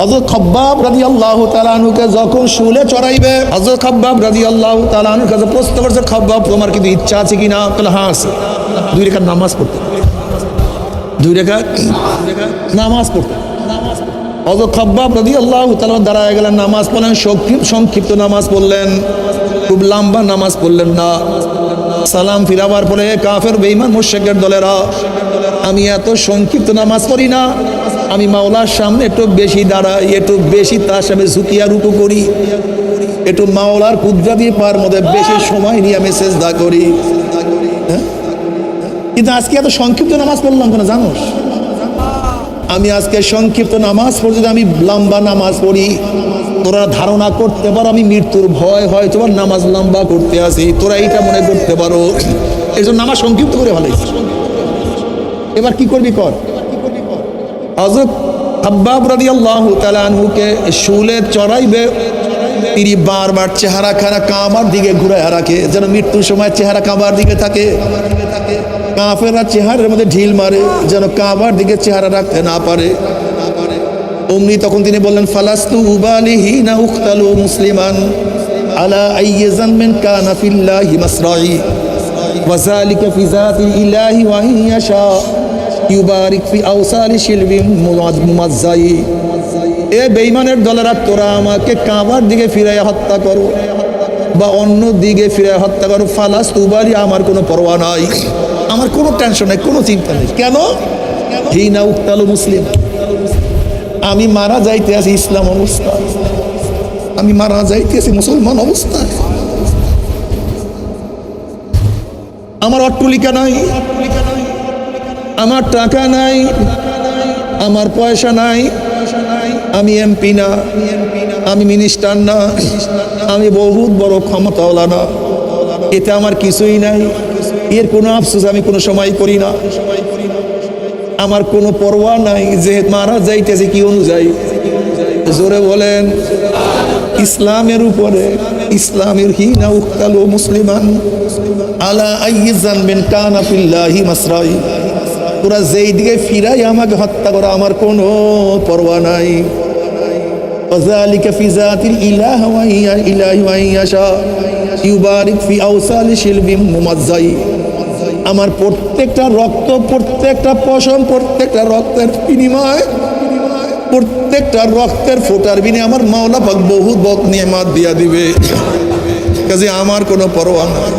হযরত খাব্বাব রাদিয়াল্লাহু তাআলা আনহুকে যখন শুলে চড়াইবে, হযরত খাব্বাব রাদিয়াল্লাহু তাআলা আনহুর কাছে প্রশ্ন করছে, খাব্বাব তোমার কিন্তু ইচ্ছা আছে কিনা? বলে হ্যাঁ আছে, 2 রাকাত নামাজ পড়তে, 2 রাকাত নামাজ পড়তে। হযরত খাব্বাব রাদিয়াল্লাহু তাআলা দাঁড়ায় গেলেন, নামাজ পড়লেন, সংক্ষিপ্ত নামাজ পড়লেন, খুব লম্বা নামাজ পড়লেন না। সালাম ফিরাবার পরে কাফের বেঈমান মুশরিকের দলেরা, আমি এত সংক্ষিপ্ত নামাজ পড়ি না, আমি মাওলার সামনে একটু বেশি দাঁড়াই, একটু বেশি তার সামনে ঝুঁকিয়া রুকু করি, একটু মাওলার কুদরতি পার মধ্যে বেশি সময় নিয়ে আমি সিজদা করি। হ্যাঁ, কিন্তু আজকে এত সংক্ষিপ্ত নামাজ পড়লাম কেন জানোস? আমি আজকে সংক্ষিপ্ত নামাজ পড়ি, যদি আমি লম্বা নামাজ পড়ি, তোরা ধারণা করতে পারো আমি মৃত্যুর ভয় হয় তোমার নামাজ লম্বা করতে আসি, তোরা এইটা মনে করতে পারো, এই জন্য নামাজ সংক্ষিপ্ত করে ফেলাইছি। এবার কি করবি কর। হযরত খাব্বাব রাদিয়াল্লাহু তাআলা আনহুকে শুলে চড়াইবে, তিনি বারবার চেহারা খানা কাবার দিকে ঘুরায় রাখে, যেন মৃত্যুর সময় চেহারা কাবার দিকে থাকে। কাফেররা চেহারার মধ্যে ঢিল মারে, যেন কাবার দিকে চেহারা রাখতে না পারে। অমনি তখন তিনি বললেন, ফালাস্তু উবালিহি না উক্তালু মুসলিমান আলা আইয়ি জানবিন কানা ফিল্লাহি মাসরাই ওয়া যালিকা ফি যাতিল ইলাহি ওয়া ইন ইয়াশা ইউবারিক ফি আওসালি শিলবিন মুমাজ্জাই। এ বেঈমানের দলেরা, তোরা আমাকে কাবার দিকে ফিরাইয়া হত্যা করো বা অন্য দিকে ফিরাইয়া হত্যা করো, ফালাস্তু উবালি, আমার কোনো পরোয়া নাই, আমার কোনো টেনশন নেই, কোনো চিন্তা নেই। কেন? হিনা উক্তালু মুসলিম, আমি মারা যাইতে আছি ইসলাম অবস্থায়, আমি মারা যাইতে আছি মুসলমান অবস্থায়। আমার অট্টলিকা নাই, আমার টাকা নাই, আমার পয়সা নাই, আমি এমপি না, আমি মিনিস্টার না, আমি বহুত বড় ক্ষমতাওয়ালা না, এতে আমার কিছুই নাই, এর কোনো আফসোস আমি কোনো সময় করি না। আমার কোনো পরোয়া নাই যে মারা যাইতেছে কি অনুযায়ী। জোরে বলেন ইসলামের উপরে, ইসলামের হিনা উক্তালু মুসলিমান আলা আইয়ি জানবিন কানা ফিল্লাহি মাসরাই, তোরা যেই দিকে ফিরাই আমাকে হত্যা করা, আমার কোনো পরোয়া নাই। ওয়াযালিকা ফি যাতিল ইলাহি ওয়া ইলাহি ওয়া ইয়াশা ইউবারিক ফি আওসালি শিলবিন মুমাজ্জাই, আমার প্রত্যেকটা রক্ত, প্রত্যেকটা পশম, প্রত্যেকটা রক্তের বিনিময়, প্রত্যেকটা রক্তের ফোঁটার বিনিময়ে আমার মাওলা পাক বহুত বড় নিয়ামত দিয়া দিবে। কাজে আমার কোনো পরোয়া নাই।